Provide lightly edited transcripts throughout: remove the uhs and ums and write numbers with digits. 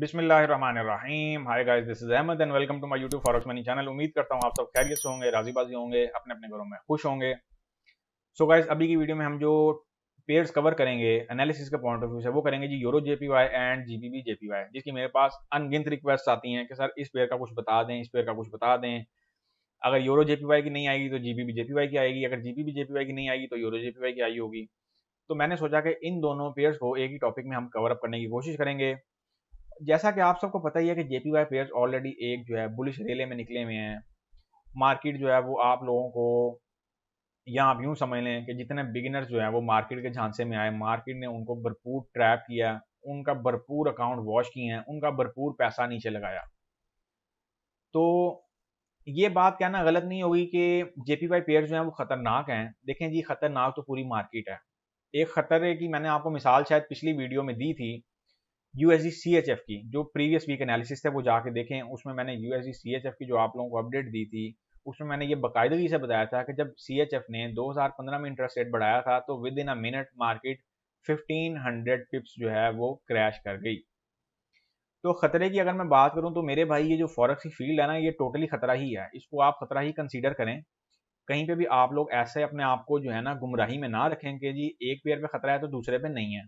बिस्मिल्लाहिर्रहमानिर्रहीम। Hi guys, this is Ahmad and welcome to my YouTube forex money channel. उम्मीद करता हूँ आप सब खैरियत से होंगे, राजीबाजी होंगे, अपने अपने घरों में खुश होंगे। सो गाइस, अभी की वीडियो में हम जो पेयर्स कवर करेंगे एनालिसिस के पॉइंट ऑफ व्यू से, वो करेंगे जी euro JPY and GBB JPY, जिसकी मेरे पास अनगिनत रिक्वेस्ट आती हैं कि सर इस पेयर का कुछ बता दें, इस पेयर का कुछ बता दें। अगर यूरो जेपीवाई की नहीं आएगी तो जीबीबी जेपीवाई की आएगी, अगर जीबीबी जेपीवाई की नहीं आएगी तो यूरो जेपीवाई की आई होगी। तो मैंने सोचा कि इन दोनों पेयर्स को एक ही टॉपिक में हम कवर अप करने की कोशिश करेंगे। जैसा कि आप सबको पता ही है कि जेपीवाई पेयर्स ऑलरेडी एक जो है बुलिश रेले में निकले हुए हैं। मार्केट जो है वो आप लोगों को, या आप यूं समझ लें कि जितने बिगिनर्स जो है वो मार्केट के झांसे में आए, मार्केट ने उनको भरपूर ट्रैप किया, उनका भरपूर अकाउंट वॉश किए हैं, उनका भरपूर पैसा नीचे लगाया। तो ये बात कहना गलत नहीं होगी कि जेपीवाई पेयर्स जो हैं वो खतरनाक हैं। देखें जी, खतरनाक तो पूरी मार्केट है। एक खतरे की मैंने आपको मिसाल शायद पिछली वीडियो में दी थी, यूएसडी सीएचएफ की। जो प्रीवियस वीक एनालिसिस थे वो जाके देखें, उसमें मैंने यूएसडी सीएचएफ की जो आप लोगों को अपडेट दी थी, उसमें मैंने ये बाकायदगी से बताया था कि जब सीएचएफ ने 2015 में इंटरेस्ट रेट बढ़ाया था तो with in a minute market 1500 पिप्स जो है वो क्रैश कर गई। तो खतरे की अगर मैं बात करूं तो मेरे भाई, ये जो फॉरेक्स की फील्ड है ना, ये टोटली खतरा ही है। इसको आप खतरा ही कंसीडर करें। कहीं पे भी आप लोग ऐसे अपने आप को जो है ना गुमराही में ना रखें कि जी एक पेयर पे खतरा है तो दूसरे पे नहीं है।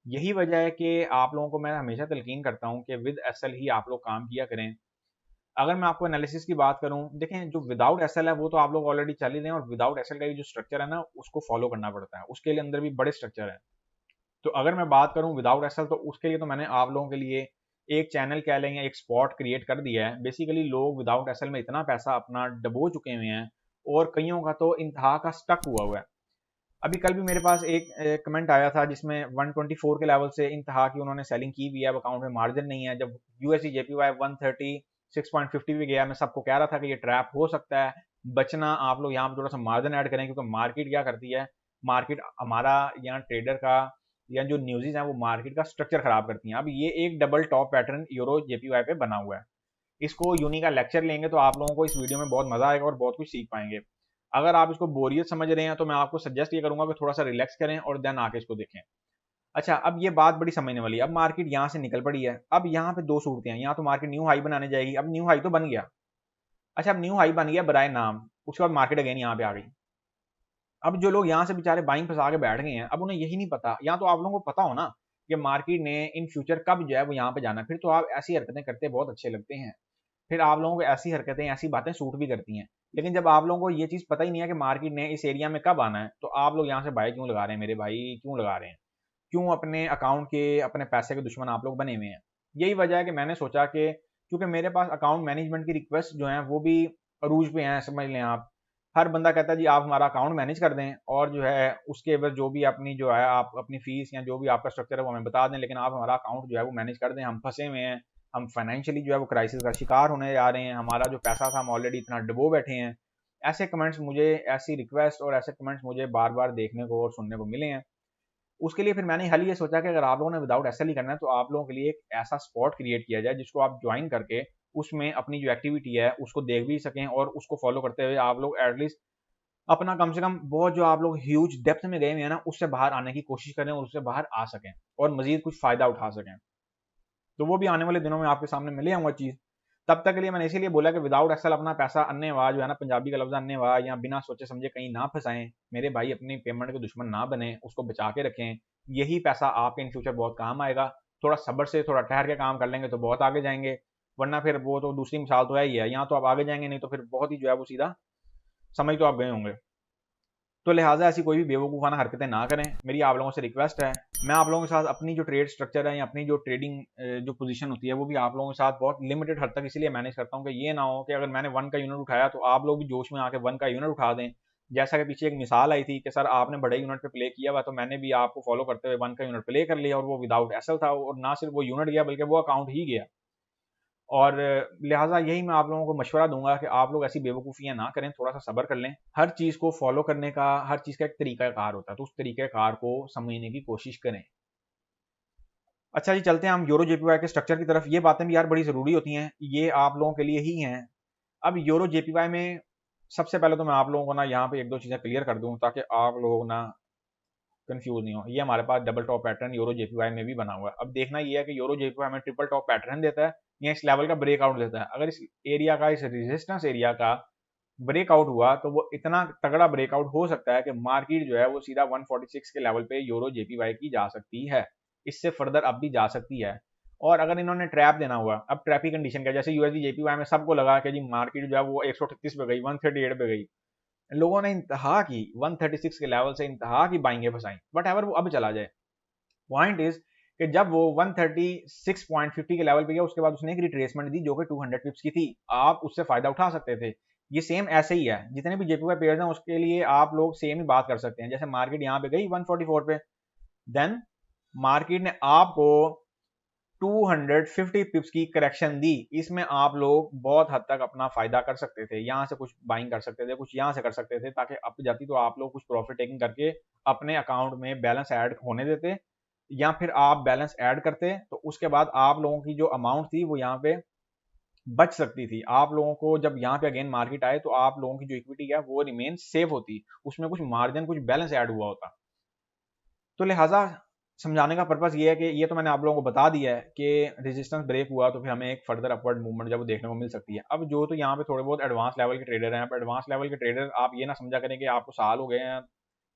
यही वजह है कि आप लोगों को मैं हमेशा तलकीन करता हूं कि विद एसएल ही आप लोग काम किया करें। अगर मैं आपको एनालिसिस की बात करूं, देखें जो विदाउट एसएल है वो तो आप लोग ऑलरेडी चल ही रहे हैं, और विदाउट एसएल का ये जो स्ट्रक्चर है ना उसको फॉलो करना पड़ता है। उसके लिए अंदर भी बड़े स्ट्रक्चर है। तो अगर मैं बात करूं विदाउट एसएल, तो उसके लिए तो मैंने आप लोगों के लिए एक चैनल कह लें या एक स्पॉट क्रिएट कर दिया है। बेसिकली लोग विदाउट एसएल में इतना पैसा अपना डबो चुके हुए हैं, और कईयों का तो इंतहा का स्टक हुआ है। अभी कल भी मेरे पास एक कमेंट आया था जिसमें 124 के लेवल से इंतहा की उन्होंने सेलिंग की भी है, अब अकाउंट में मार्जिन नहीं है। जब यूएसडी जेपीवाई 136.50 भी गया, मैं सबको कह रहा था कि ये ट्रैप हो सकता है, बचना। आप लोग यहाँ पे थोड़ा सा मार्जिन ऐड करें, क्योंकि मार्केट क्या करती है, मार्केट हमारा यहाँ ट्रेडर का या जो न्यूज़ है वो मार्केट का स्ट्रक्चर खराब करती हैं। अब ये एक double top pattern euro JPY पे बना हुआ है। इसको यूनी का लेक्चर लेंगे तो आप लोगों को इस वीडियो में बहुत मजा आएगा और बहुत कुछ सीख पाएंगे। अगर आप इसको बोरियत समझ रहे हैं तो मैं आपको सजेस्ट ये करूंगा कि थोड़ा सा रिलैक्स करें और देन आके इसको देखें। अच्छा, अब ये बात बड़ी समझने वाली है। अब मार्केट यहाँ से निकल पड़ी है, अब यहाँ पे दो सूरतें हैं। यहाँ तो मार्केट न्यू हाई बनाने जाएगी, अब न्यू हाई तो बन गया। अच्छा, अब न्यू हाई बन गया बराए नाम, उसके बाद मार्केट अगेन यहाँ पे आ गई। अब जो लोग यहाँ से बेचारे बाइंग फंसा के बैठ गए हैं, अब उन्हें यही नहीं पता, या तो आप लोगों को पता हो ना कि मार्केट ने इन फ्यूचर कब जो है वो यहाँ पे जाना है, फिर तो आप ऐसी हरकतें करते बहुत अच्छे लगते हैं। फिर आप लोगों को ऐसी हरकतें, ऐसी बातें सूट भी करती हैं। लेकिन जब आप लोगों को ये चीज़ पता ही नहीं है कि मार्केट ने इस एरिया में कब आना है, तो आप लोग यहाँ से बाय क्यों लगा रहे हैं मेरे भाई, क्यों लगा रहे हैं? क्यों अपने अकाउंट के, अपने पैसे के दुश्मन आप लोग बने हुए हैं? यही वजह है कि मैंने सोचा कि क्योंकि मेरे पास अकाउंट मैनेजमेंट की रिक्वेस्ट जो है वो भी अरूज पे हैं, समझ लें आप। हर बंदा कहता है जी आप हमारा अकाउंट मैनेज कर दें, और जो है उसके एवज जो भी अपनी जो है आप अपनी फीस या जो भी आपका स्ट्रक्चर है वो हमें बता दें, लेकिन आप हमारा अकाउंट जो है वो मैनेज कर दें। हम फंसे हुए हैं, हम फाइनेंशियली जो है वो क्राइसिस का शिकार होने जा रहे हैं, हमारा जो पैसा था हम ऑलरेडी इतना डुबो बैठे हैं। ऐसे कमेंट्स मुझे, ऐसी रिक्वेस्ट और ऐसे कमेंट्स मुझे बार बार देखने को और सुनने को मिले हैं। उसके लिए फिर मैंने हल ये सोचा कि अगर आप लोगों ने विदाउट एसएल ही करना है तो आप लोगों के लिए एक ऐसा स्पॉट क्रिएट किया जाए जिसको आप ज्वाइन करके उसमें अपनी जो एक्टिविटी है उसको देख भी सकें, और उसको फॉलो करते हुए आप लोग एटलीस्ट अपना कम से कम बहुत जो आप लोग ह्यूज डेप्थ में गए हुए हैं ना उससे बाहर आने की कोशिश करें, और उससे बाहर आ सकें और मजीद कुछ फायदा उठा सकें। तो वो भी आने वाले दिनों में आपके सामने मिले आऊंगा चीज। तब तक के लिए मैंने इसीलिए बोला कि विदाउट एक्सेल अपना पैसा अन्यवाह जो है ना, पंजाबी का लफ्ज अन्यवाह, या बिना सोचे समझे कहीं ना फंसाएं। मेरे भाई, अपनी पेमेंट के दुश्मन ना बने, उसको बचा के रखें। यही पैसा आपके इन फ्यूचर बहुत काम आएगा। थोड़ा सब्र से, थोड़ा ठहर के काम कर लेंगे तो बहुत आगे जाएंगे, वरना फिर वो तो दूसरी मिसाल तो है ही है। यहाँ तो आप आगे जाएंगे नहीं तो फिर बहुत ही जो है वो सीधा समझ तो आप गए होंगे। तो लिहाजा ऐसी कोई भी बेवकूफ़ाना हरकतें ना करें, मेरी आप लोगों से रिक्वेस्ट है। मैं आप लोगों के साथ अपनी जो ट्रेड स्ट्रक्चर है या अपनी जो ट्रेडिंग जो पोजीशन होती है वो भी आप लोगों के साथ बहुत लिमिटेड हद तक इसलिए मैनेज करता हूँ कि ये ना हो कि अगर मैंने वन का यूनिट उठाया तो आप लोग भी जोश में आके वन का यूनिट उठा दें। जैसा कि पीछे एक मिसाल आई थी कि सर आपने बड़े यूनिट पे प्ले किया हुआ, तो मैंने भी आपको फॉलो करते हुए वन का यूनिट प्ले कर लिया, और वो विदाउट एसएल था, और ना सिर्फ वो यूनिट गया बल्कि वो अकाउंट ही गया। और लिहाजा यही मैं आप लोगों को मशवरा दूंगा कि आप लोग ऐसी बेवकूफ़ियां ना करें, थोड़ा सा सब्र कर लें। हर चीज़ को फॉलो करने का, हर चीज़ का एक तरीकाकार होता है, तो उस तरीकाकार को समझने की कोशिश करें। अच्छा जी, चलते हैं हम यूरो जेपीवाई के स्ट्रक्चर की तरफ। ये बातें भी यार बड़ी ज़रूरी होती हैं, ये आप लोगों के लिए ही हैं। अब यूरो जेपीवाई में सबसे पहले तो मैं आप लोगों को ना यहाँ पे एक दो चीज़ें क्लियर कर दूँ ताकि आप लोग ना कंफ्यूज नहीं हो, ये हमारे पास double top pattern euro JPY में भी बना हुआ है। अब देखना ये है कि यूरो जेपीवाई हमें ट्रिपल टॉप पैटर्न देता है या इस लेवल का ब्रेकआउट देता है। अगर इस एरिया का, इस रेजिस्टेंस एरिया का ब्रेकआउट हुआ तो वो इतना तगड़ा ब्रेकआउट हो सकता है कि मार्केट जो है वो सीधा 146 के लेवल पे यूरो जेपीवाई की जा सकती है, इससे फर्दर अब भी जा सकती है। और अगर इन्होंने ट्रैप देना हुआ, अब ट्रैप की कंडीशन क्या, जैसे यूएसडी जेपीवाई में सबको लगा कि जी मार्केट जो है वो 138 पे गई, 138 पे गई, लोगों ने इंतहा की 136 के लेवल से इंतहा की बाइंगे फंसाई, बट एवर वो अब चला जाए। पॉइंट इज कि जब वो 136.50 के लेवल पे गया उसके बाद उसने एक रिट्रेसमेंट दी जो कि 200 पिप्स की थी, आप उससे फायदा उठा सकते थे। ये सेम ऐसे ही है, जितने भी जेपीवाई पेयर्स हैं उसके लिए आप लोग सेम ही बात कर सकते हैं। जैसे मार्केट यहाँ पे गई 144 पे, देन मार्केट ने आपको 250 पिप्स की करेक्शन दी, इसमें आप लोग बहुत हद तक अपना फायदा कर सकते थे, यहां से कुछ बाइंग कर सकते थे, कुछ यहां से कर सकते थे, ताकि अप जाती तो आप लोग कुछ प्रॉफिट टेकिंग करके अपने अकाउंट में बैलेंस ऐड होने देते, या फिर आप बैलेंस ऐड करते तो उसके बाद आप लोगों की जो अमाउंट थी वो यहाँ पे बच सकती थी। आप लोगों को जब यहाँ पे अगेन मार्केट आए तो आप लोगों की जो इक्विटी है वो रिमेन सेफ होती, उसमें कुछ मार्जिन, कुछ बैलेंस ऐड हुआ होता। तो लिहाजा समझाने का पर्पस ये है कि ये तो मैंने आप लोगों को बता दिया है कि रेजिस्टेंस ब्रेक हुआ तो फिर हमें एक फर्दर अपवर्ड मूवमेंट जब देखने को मिल सकती है। अब जो तो यहाँ पे थोड़े बहुत एडवांस लेवल के ट्रेडर हैं, एडवांस लेवल के ट्रेडर आप ये ना समझा करें कि आपको साल हो गए हैं,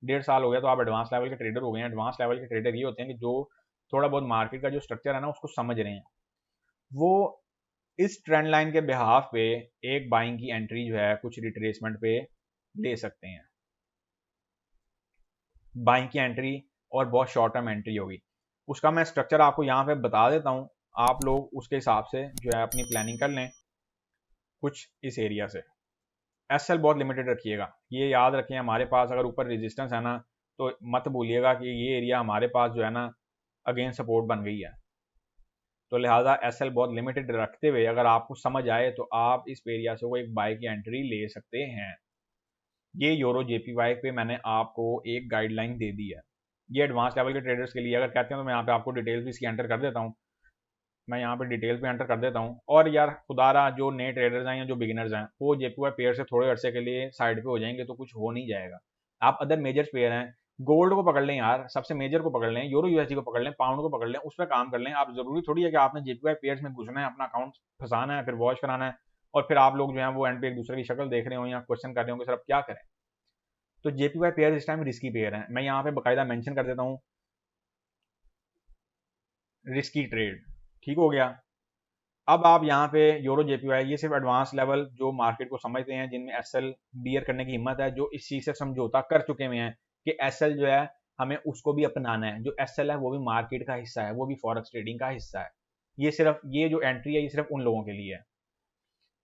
1.5 साल हो गया तो आप एडवांस लेवल के ट्रेडर हो गए हैं। एडवांस लेवल के ट्रेडर ये होते हैं कि जो थोड़ा बहुत मार्केट का जो स्ट्रक्चर है ना उसको समझ रहे हैं, वो इस ट्रेंड लाइन के बिहाफ पे एक बाइंग की एंट्री जो है कुछ रिट्रेसमेंट पे ले सकते हैं, बाइंग की एंट्री और बहुत शॉर्ट टर्म एंट्री होगी। उसका मैं स्ट्रक्चर आपको यहाँ पे बता देता हूँ, आप लोग उसके हिसाब से जो है अपनी प्लानिंग कर लें। कुछ इस एरिया से एसएल बहुत लिमिटेड रखिएगा, ये याद रखें हमारे पास अगर ऊपर रेजिस्टेंस है ना तो मत भूलिएगा कि ये एरिया हमारे पास जो है ना अगेन सपोर्ट बन गई है। तो लिहाजा एसएल बहुत लिमिटेड रखते हुए अगर आपको समझ आए तो आप इस एरिया से वो एक बाय की एंट्री ले सकते हैं। ये यूरो जेपीवाई पे मैंने आपको एक गाइडलाइन दे दी है, ये एडवांस लेवल के ट्रेडर्स के लिए। अगर कहते हैं तो मैं यहाँ पे आपको डिटेल्स भी इसकी एंटर कर देता हूँ, मैं यहाँ पे डिटेल्स भी एंटर कर देता हूँ। और यार खुदारा जो नए ट्रेडर्स हैं या जो बिगिनर्स हैं वो जेपीवाई पेयर से थोड़े अरसे के लिए साइड पे हो जाएंगे तो कुछ हो नहीं जाएगा। आप अदर मेजर पेयर हैं, गोल्ड को पकड़ लें यार, सबसे मेजर को पकड़ लें, यूरो यूएसडी को पकड़ लें, पाउंड को पकड़ लें, उस पर काम कर लें। आप जरूरी थोड़ी है कि आपने जेपीवाई पेयर्स में घुसना है, अपना अकाउंट फंसाना है, फिर वॉश कराना है और फिर आप लोग जो है वो एंड पे एक दूसरे की शक्ल देख रहे हो या क्वेश्चन कर रहे हो कि सर अब क्या करें। तो जेपीवाई पेयर इस टाइम रिस्की पेयर है, मैं यहाँ पे बकायदा मेंशन कर देता हूँ रिस्की ट्रेड, ठीक हो गया। अब आप यहाँ पे यूरो जेपीवाई, ये सिर्फ एडवांस लेवल जो मार्केट को समझते हैं, जिनमें एसएल बियर करने की हिम्मत है, जो इस चीज से समझौता कर चुके हुए हैं कि एसएल जो है हमें उसको भी अपनाना है, जो एसएल है वो भी मार्केट का हिस्सा है, वो भी फॉरेक्स ट्रेडिंग का हिस्सा है। ये सिर्फ ये जो एंट्री है ये सिर्फ उन लोगों के लिए है।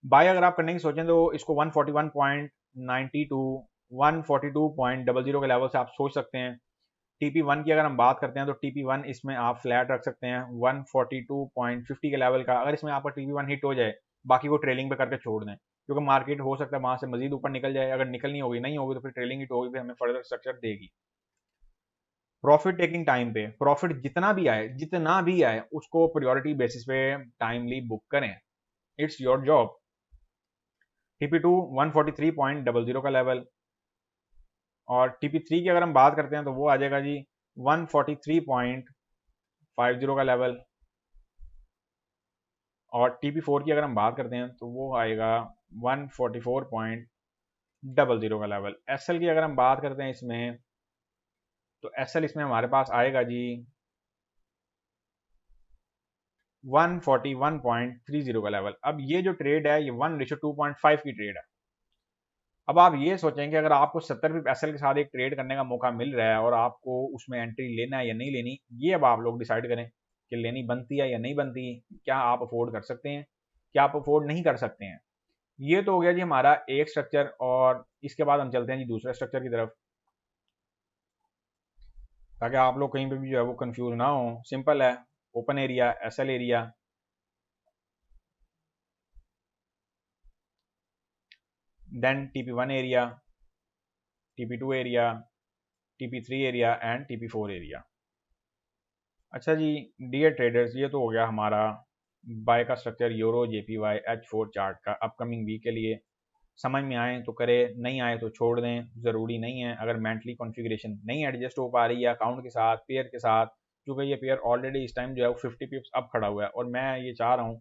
बाय अगर आप करने की सोचें तो इसको 141.92 142.00 के लेवल से आप सोच सकते हैं। TP1 की अगर हम बात करते हैं तो TP1 इसमें आप फ्लैट रख सकते हैं 142.50 के लेवल का। अगर इसमें आपका TP1 हिट हो जाए बाकी को ट्रेलिंग पे करके छोड़ दें, क्योंकि मार्केट हो सकता है वहां से मजीद ऊपर निकल जाए। अगर निकलनी होगी नहीं होगी तो फिर ट्रेलिंग हिट होगी, फिर हमें फर्दर स्ट्रक्चर देगी। प्रॉफिट टेकिंग टाइम पे प्रॉफिट जितना भी आए उसको प्रायोरिटी बेसिस पे टाइमली बुक करें, इट्स योर जॉब। TP2 143.00 का लेवल, और TP3 की अगर हम बात करते हैं तो वो आ जाएगा जी 143.50 का लेवल, और TP4 की अगर हम बात करते हैं तो वो आएगा 144.00 का लेवल। SL की अगर हम बात करते हैं इसमें तो SL इसमें हमारे पास आएगा जी 141.30 का लेवल। अब ये जो ट्रेड है ये 1:2.5 की ट्रेड है। अब आप ये सोचें कि अगर आपको 70 पिप एसएल के साथ एक ट्रेड करने का मौका मिल रहा है और आपको उसमें एंट्री लेना है या नहीं लेनी, ये अब आप लोग डिसाइड करें कि लेनी बनती है या नहीं बनती, क्या आप अफोर्ड कर सकते हैं, क्या आप अफोर्ड नहीं कर सकते हैं। ये तो हो गया जी हमारा एक स्ट्रक्चर, और इसके बाद हम चलते हैं जी दूसरे स्ट्रक्चर की तरफ, ताकि आप लोग कहीं पर भी जो है वो कंफ्यूज ना हो। सिंपल है, open area, SL area, then TP1 area, TP2 area, TP3 area and TP4 area. अच्छा जी डियर ट्रेडर्स, ये तो हो गया हमारा बाय का structure euro JPY H4 chart का अपकमिंग वीक के लिए। समझ में आए तो करे, नहीं आए तो छोड़ दें, ज़रूरी नहीं है। अगर मेंटली कॉन्फ़िगरेशन नहीं एडजस्ट हो पा रही है अकाउंट के साथ, पेयर के साथ, क्योंकि ये पेयर ऑलरेडी इस टाइम जो है वो 50 पिप्स अप खड़ा हुआ है और मैं ये चाह रहा हूँ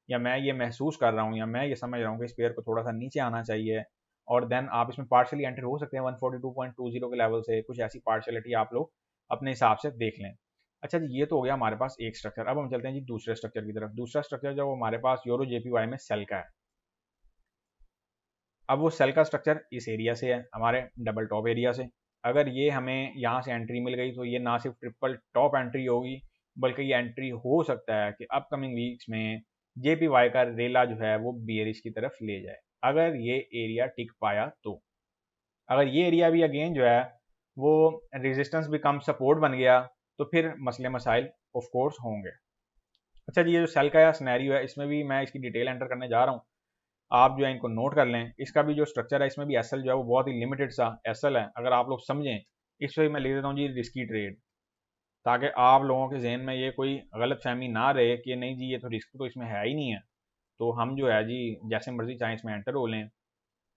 या मैं ये महसूस कर रहा हूँ या मैं ये समझ रहा हूँ कि इस पेयर को थोड़ा सा नीचे आना चाहिए, और देन आप इसमें पार्शली एंटर हो सकते हैं 142.20 के लेवल से। कुछ ऐसी पार्शलिटी आप लोग अपने हिसाब से देख लें। अच्छा जी, ये तो हो गया हमारे पास एक स्ट्रक्चर। अब हम चलते हैं जी दूसरे स्ट्रक्चर की तरफ। दूसरा स्ट्रक्चर जो हमारे पास यूरो जेपीवाई में सेल का है। अब वो सेल का स्ट्रक्चर इस एरिया से है, हमारे डबल टॉप एरिया से। अगर ये हमें यहाँ से एंट्री मिल गई तो ये ना सिर्फ ट्रिपल टॉप एंट्री होगी, बल्कि ये एंट्री हो सकता है कि अपकमिंग वीक्स में जेपीवाई का रेला जो है वो बियरिश की तरफ ले जाए, अगर ये एरिया टिक पाया तो। अगर ये एरिया भी अगेन जो है वो रेजिस्टेंस बिकम सपोर्ट बन गया तो फिर मसले मसाइल ऑफ कोर्स होंगे। अच्छा जी, ये जो सेल का सिनेरियो है इसमें भी मैं इसकी डिटेल एंटर करने जा रहा हूँ, आप जो है इनको नोट कर लें। इसका भी जो स्ट्रक्चर है इसमें भी एसएल जो है वो बहुत ही लिमिटेड सा एसएल है, अगर आप लोग समझें। इस वजह मैं लिख देता हूँ जी रिस्की ट्रेड, ताकि आप लोगों के जहन में ये कोई गलत फहमी ना रहे कि नहीं जी ये तो रिस्क तो इसमें है ही नहीं है, तो हम जो है जी जैसे मर्जी चाहें इसमें एंटर हो लें।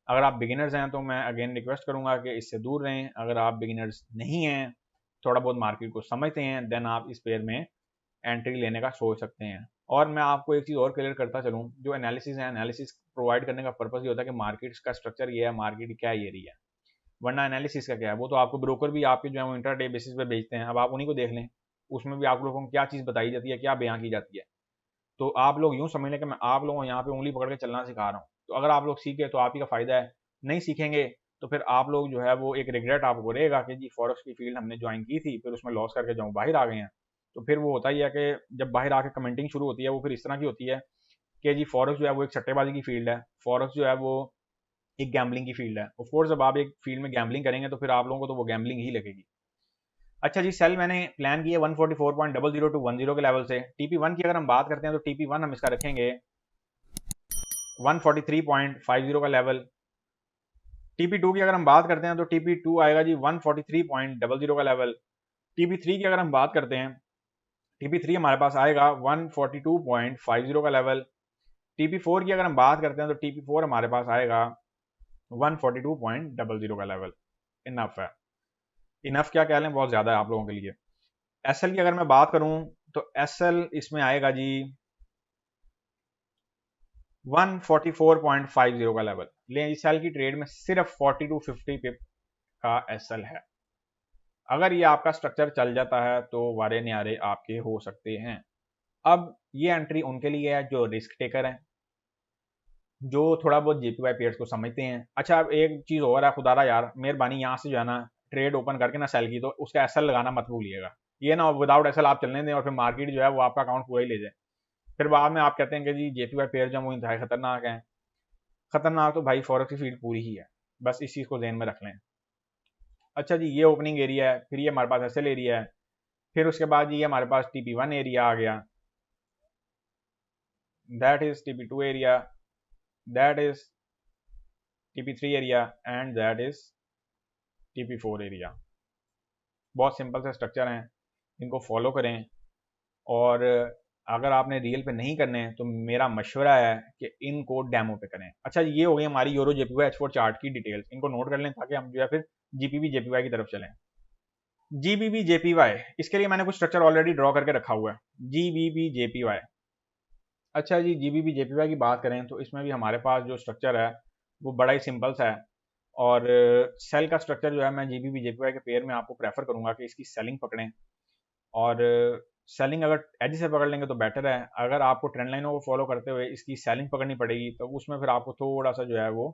अगर आप बिगिनर्स हैं तो मैं अगेन रिक्वेस्ट करूंगा कि इससे दूर रहें। अगर आप बिगिनर्स नहीं हैं, थोड़ा बहुत मार्केट को समझते हैं, देन आप इस पेयर में एंट्री लेने का सोच सकते हैं। और मैं आपको एक चीज़ और क्लियर करता चलूँ, जो एनालिसिस है, एनालिसिस प्रोवाइड करने का पर्पस ये होता है कि मार्केट का स्ट्रक्चर ये है, मार्केट क्या ये रही है, वरना एनालिसिस का क्या है, वो तो आपको ब्रोकर भी आपके जो है वो इंट्राडे बेसिस पे बेचते हैं। अब आप उन्हीं को देख लें, उसमें भी आप लोगों को क्या चीज़ बताई जाती है, क्या बयां की जाती है। तो आप लोग यूँ समझ लें कि मैं आप लोगों को यहाँ पे उंगली पकड़ के चलना सिखा रहा हूँ। तो अगर आप लोग सीखे तो आप ही का फ़ायदा है, नहीं सीखेंगे तो फिर आप लोग जो है वो एक रिग्रेट आपको रहेगा कि जी फॉरेक्स की फील्ड हमने ज्वाइन की थी, फिर उसमें लॉस करके जो बाहर आ गए हैं। तो फिर वो होता ही है कि जब बाहर आके कमेंटिंग शुरू होती है वो फिर इस तरह की होती है कि जी फॉरेक्स जो है वो एक सट्टेबाजी की फील्ड है, फॉरेक्स जो है वो एक गैम्बलिंग की फील्ड है। ऑफ कोर्स जब आप एक फील्ड में गैम्बलिंग करेंगे तो फिर आप लोगों को तो वो गैम्बलिंग ही लगेगी। अच्छा जी, सेल मैंने प्लान किया 144.00 टू 10 के लेवल से। टीपी वन की अगर हम बात करते हैं तो टीपी वन हम इसका रखेंगे 143.50 का लेवल। टीपी टू की अगर हम बात करते हैं तो टीपी टू आएगा जी 143.00 का लेवल। टीपी थ्री की अगर हम बात करते हैं, टीपी थ्री हमारे पास आएगा 142.50 का लेवल। टीपी फोर की अगर हम बात करते हैं तो टीपी फोर हमारे पास आएगा 142.00 का लेवल। इनफ है, इनफ क्या कह लें, बहुत ज़्यादा है आप लोगों के लिए। एसएल की अगर मैं बात करूं तो एसएल इसमें आएगा जी 144.50 का लेवल। लेकिन इस साल की ट्रेड में सिर्फ 40 टू 50 पिप का एसएल है। अगर ये आपका स्ट्रक्चर चल जाता है तो वारे न्यारे आपके हो सकते हैं। अब ये एंट्री उनके लिए है जो रिस्क टेकर हैं, जो थोड़ा बहुत जेपीवाई पेयर्स को समझते हैं। अच्छा, अब एक चीज़ और है, खुदारा यार मेहरबानी यहाँ से जो है ना ट्रेड ओपन करके ना सेल की तो उसका एसएल लगाना मत भूलिएगा। ये ना विदाउट एसएल आप चलने दें और फिर मार्केट जो है वो आपका अकाउंट पूरा ही ले जाए, फिर बाद में आप कहते हैं कि जी जेपीवाई पेयर जो वो इंतहाई खतरनाक है। खतरनाक तो भाई फॉरेक्स की फील्ड पूरी ही है, बस इस चीज़ को ध्यान में रख लें। अच्छा जी, ये ओपनिंग एरिया है, फिर ये हमारे पास एसएल एरिया है, फिर उसके बाद ये हमारे पास टीपी वन एरिया आ गया, that is TP two area, that is TP three area and that is TP four area. बहुत सिंपल से स्ट्रक्चर हैं, इनको फॉलो करें। और अगर आपने रियल पे नहीं करने तो मेरा मशवरा है कि इनको डेमो पे करें। अच्छा, ये हो गई हमारी यूरो जेपीवाई H4 चार्ट की डिटेल्स, इनको नोट कर लें ताकि हम जो है फिर जीपीवी जेपीवाई की तरफ चलें। जीबीबी जेपीवाई, इसके लिए मैंने कुछ स्ट्रक्चर ऑलरेडी ड्रॉ करके रखा हुआ है। जीबीबी जेपीवाई, अच्छा जी, जीबीबी जेपीवाई की बात करें तो इसमें भी हमारे पास जो स्ट्रक्चर है वो बड़ा ही सिंपल सा है। और सेल का स्ट्रक्चर जो है मैं जीबीबी जेपीवाई के पेयर में आपको प्रेफर करूंगा कि इसकी सेलिंग पकड़ें, और सेलिंग अगर एज से पकड़ लेंगे तो बेटर है। अगर आपको ट्रेंड लाइनों को फॉलो करते हुए इसकी सेलिंग पकड़नी पड़ेगी तो उसमें फिर आपको थोड़ा सा जो है वो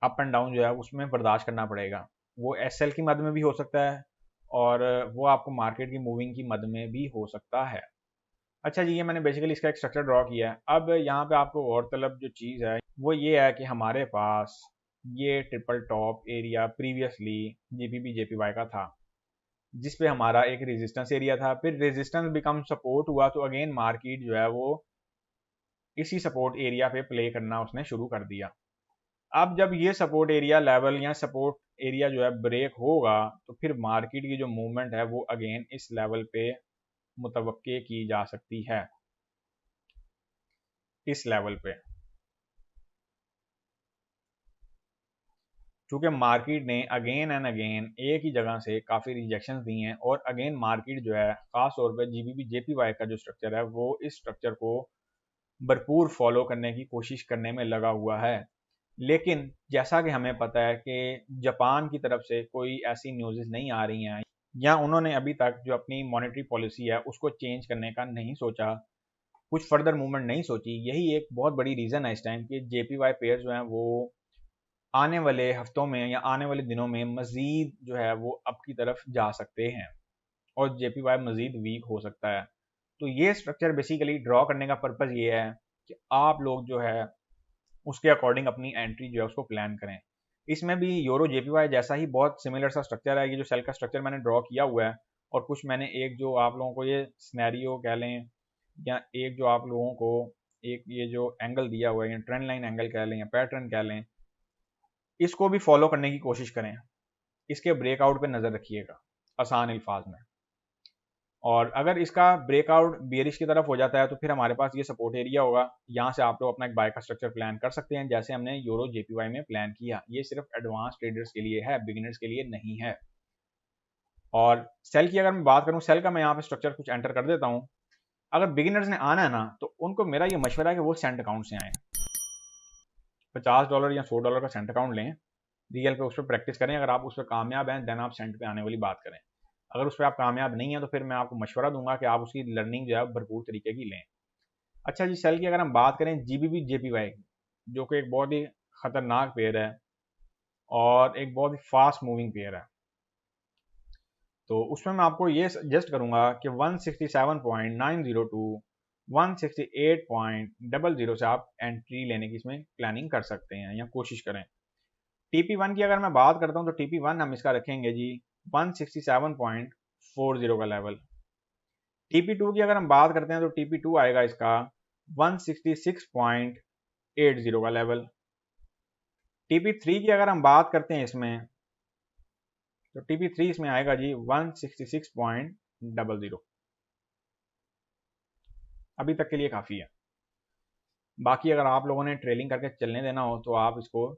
अप एंड डाउन जो है उसमें बर्दाश्त करना पड़ेगा। वो एसएल की मद में भी हो सकता है और वो आपको मार्केट की मूविंग की मद में भी हो सकता है। अच्छा जी, ये मैंने बेसिकली इसका एक स्ट्रक्चर ड्रॉ किया है। अब यहाँ पे आपको और तलब जो चीज़ है वो ये है कि हमारे पास ये triple top area previously GBP JPY का था, जिस पे हमारा एक रेजिस्टेंस एरिया था, फिर रेजिस्टेंस बिकम सपोर्ट हुआ तो अगेन मार्केट जो है वो इसी सपोर्ट एरिया पे प्ले करना उसने शुरू कर दिया। अब जब ये सपोर्ट एरिया लेवल या सपोर्ट एरिया जो है ब्रेक होगा तो फिर मार्केट की जो मूवमेंट है वो अगेन इस लेवल पे मुतवक्के की जा सकती है, इस लेवल पे। चूँकि मार्केट ने अगेन एंड अगेन एक ही जगह से काफ़ी रिजेक्शंस दी हैं और अगेन मार्केट जो है ख़ास तौर पे जीबीपी जेपीवाई का जो स्ट्रक्चर है वो इस स्ट्रक्चर को भरपूर फॉलो करने की कोशिश करने में लगा हुआ है। लेकिन जैसा कि हमें पता है कि जापान की तरफ से कोई ऐसी न्यूज़ नहीं आ रही हैं या उन्होंने अभी तक जो अपनी मॉनेटरी पॉलिसी है उसको चेंज करने का नहीं सोचा, कुछ फर्दर मूवमेंट नहीं सोची। यही एक बहुत बड़ी रीज़न है इस टाइम कि जेपीवाई पेयर्स जो हैं वो आने वाले हफ्तों में या आने वाले दिनों में मज़ीद जो है वो अप की तरफ जा सकते हैं और जेपीवाई मज़ीद वीक हो सकता है। तो ये स्ट्रक्चर बेसिकली ड्रॉ करने का पर्पज़ ये है कि आप लोग जो है उसके अकॉर्डिंग अपनी एंट्री जो है उसको प्लान करें। इसमें भी यूरो जेपीवाई जैसा ही बहुत सिमिलर सा स्ट्रक्चर है। ये जो सेल का स्ट्रक्चर मैंने ड्रॉ किया हुआ है और कुछ मैंने एक जो आप लोगों को ये सिनेरियो कह लें या एक जो आप लोगों को एक ये जो एंगल दिया हुआ है या ट्रेंड लाइन एंगल कह लें या पैटर्न कह लें, इसको भी फॉलो करने की कोशिश करें। इसके ब्रेकआउट पे नज़र रखिएगा आसान अल्फाज में। और अगर इसका ब्रेकआउट बेरिश की तरफ हो जाता है तो फिर हमारे पास ये सपोर्ट एरिया होगा, यहाँ से आप लोग अपना एक बाय का स्ट्रक्चर प्लान कर सकते हैं जैसे हमने यूरो जेपीवाई में प्लान किया। ये सिर्फ एडवांस ट्रेडर्स के लिए है, बिगिनर्स के लिए नहीं है। और सेल की अगर मैं बात करूँ, सेल का मैं यहाँ पे स्ट्रक्चर कुछ एंटर कर देता हूँ। अगर बिगिनर्स ने आना है ना तो उनको मेरा ये मशवरा है कि वो सेंट अकाउंट से आए, $50 या $100 का सेंट अकाउंट लें, रियल पे उस पर प्रैक्टिस करें। अगर आप उस पर कामयाब हैं देन आप सेंट पे आने वाली बात करें। अगर उस पर आप कामयाब नहीं है तो फिर मैं आपको मशवरा दूंगा कि आप उसकी लर्निंग जो है भरपूर तरीके की लें। अच्छा जी, सेल की अगर हम बात करें जीबीबी जेपीवाई की, जो कि एक बहुत ही खतरनाक पेयर है और एक बहुत ही फास्ट मूविंग पेयर है, तो उसमें मैं आपको ये सजेस्ट करूंगा कि 167.902 168.00 से आप एंट्री लेने की इसमें प्लानिंग कर सकते हैं या कोशिश करें। TP1 की अगर मैं बात करता हूं तो TP1 हम इसका रखेंगे जी 167.40 का लेवल। TP2 की अगर हम बात करते हैं तो TP2 आएगा इसका 166.80 का लेवल। TP3 की अगर हम बात करते हैं इसमें तो TP3 इसमें आएगा जी 166.00। अभी तक के लिए काफ़ी है। बाकी अगर आप लोगों ने ट्रेलिंग करके चलने देना हो तो आप इसको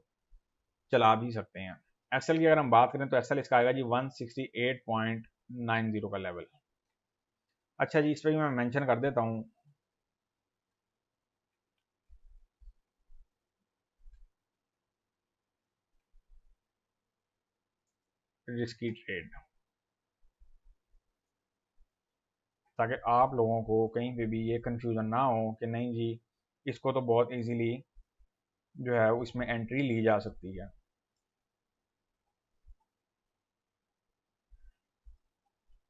चला भी सकते हैं। एसएल की अगर हम बात करें तो एसएल इसका आएगा जी 168.90 का लेवल। अच्छा जी, इस पर मैं मेंशन कर देता हूँ रिस्की ट्रेड, ताकि आप लोगों को कहीं पे भी ये कंफ्यूजन ना हो कि नहीं जी इसको तो बहुत इजीली जो है इसमें एंट्री ली जा सकती है।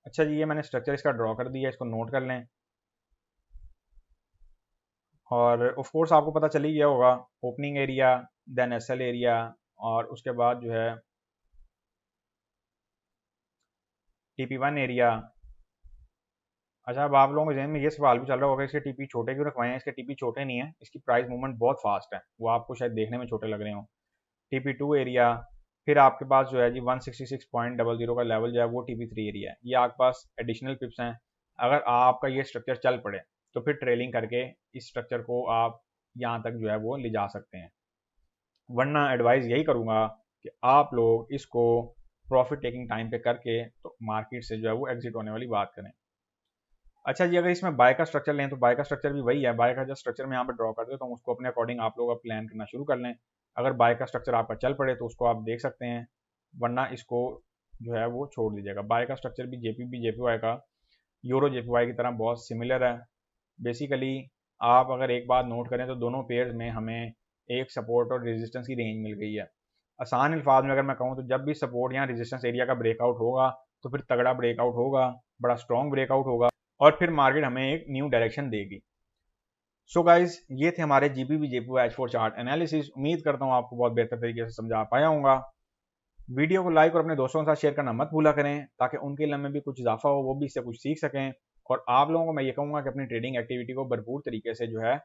अच्छा जी, ये मैंने स्ट्रक्चर इसका ड्रॉ कर दिया, इसको नोट कर लें। और ऑफ कोर्स आपको पता चल ही गया होगा opening area, then SL area और उसके बाद जो है TP1 एरिया। अच्छा, अब आप लोगों के जहन में ये सवाल भी चल रहा होगा इसके टीपी छोटे क्यों रखवाए हैं। इसके टीपी छोटे नहीं है, इसकी प्राइस मूवमेंट बहुत फास्ट है, वो आपको शायद देखने में छोटे लग रहे हो। TP2 एरिया, फिर आपके पास जो है जी 166.00 का लेवल जो है वो TP3 एरिया है। ये आपके पास एडिशनल पिप्स हैं। अगर आपका ये स्ट्रक्चर चल पड़े तो फिर ट्रेलिंग करके इस स्ट्रक्चर को आप यहाँ तक जो है वो ले जा सकते हैं। वरना एडवाइस यही करूँगा कि आप लोग इसको प्रॉफिट टेकिंग टाइम पे करके तो मार्केट से जो है वो एग्जिट होने वाली बात करें। अच्छा जी, अगर इसमें बाय का स्ट्रक्चर लें तो बाय का स्ट्रक्चर भी वही है। बाय का जो स्ट्रक्चर मैं यहाँ पर ड्रॉ कर देता हूँ उसको अपने अकॉर्डिंग आप लोग अब प्लान करना शुरू कर लें। अगर बाय का स्ट्रक्चर आपका चल पड़े तो उसको आप देख सकते हैं, वरना इसको जो है वो छोड़ दीजिएगा। बाय का स्ट्रक्चर भी जेपीवाई का यूरो जेपीवाई की तरह बहुत सिमिलर है। बेसिकली आप अगर एक बात नोट करें तो दोनों पेयर्स में हमें एक सपोर्ट और रेजिस्टेंस की रेंज मिल गई है। आसान अल्फाज में अगर मैं कहूँ तो जब भी सपोर्ट या रेजिस्टेंस एरिया का ब्रेकआउट होगा तो फिर तगड़ा ब्रेकआउट होगा, बड़ा स्ट्रॉन्ग ब्रेकआउट होगा और फिर मार्केट हमें एक न्यू डायरेक्शन देगी। सो गाइज, ये थे हमारे जीपीवी जेपीवाई H4 चार्ट एनालिसिस। उम्मीद करता हूँ आपको बहुत बेहतर तरीके से समझा पाया हूँगा। वीडियो को लाइक और अपने दोस्तों के साथ शेयर करना मत भूला करें ताकि उनके इल्म में भी कुछ इजाफा हो, वो भी इससे कुछ सीख सकें। और आप लोगों को मैं ये कहूँगा कि अपनी ट्रेडिंग एक्टिविटी को भरपूर तरीके से जो है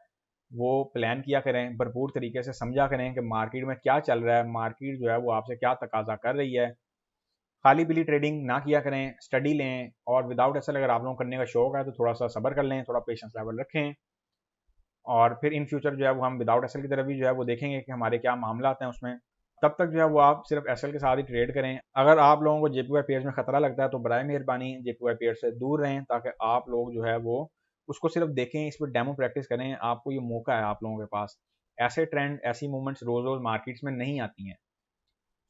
वो प्लान किया करें, भरपूर तरीके से समझा करें कि मार्केट में क्या चल रहा है, मार्केट जो है वो आपसे क्या तकाजा कर रही है। खाली पीली ट्रेडिंग ना किया करें, स्टडी लें। और विदाउट एसएल अगर आप लोगों को करने का शौक है तो थोड़ा सा सब्र कर लें, थोड़ा पेशेंस लेवल रखें और फिर इन फ्यूचर जो है वो हम विदाउट एसएल की तरफ भी जो है वो देखेंगे कि हमारे क्या मामला हैं उसमें। तब तक जो है वो आप सिर्फ एसएल के साथ ही ट्रेड करें। अगर आप लोगों को जेपीवाई पेयर्स में खतरा लगता है तो बराए मेहरबानी जेपीवाई पेयर्स से दूर रहें, ताकि आप लोग जो है वो उसको सिर्फ देखें, इस पर डेमो प्रैक्टिस करें। आपको ये मौका है आप लोगों के पास, ऐसे ट्रेंड ऐसी मूवमेंट्स रोज रोज मार्केट्स में नहीं आती हैं।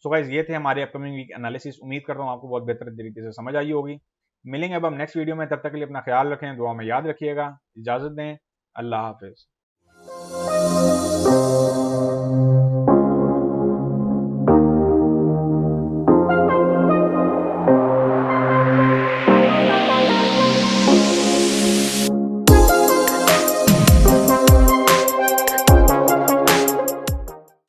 सो गाइस, ये थे हमारे अपकमिंग वीक एनालिसिस। उम्मीद करता हूँ आपको बहुत बेहतर तरीके से समझ आई होगी। मिलेंगे अब हम नेक्स्ट वीडियो में, तब तक के लिए अपना ख्याल रखें, दुआ में याद रखिएगा। इजाजत दें, अल्लाह हाफिज।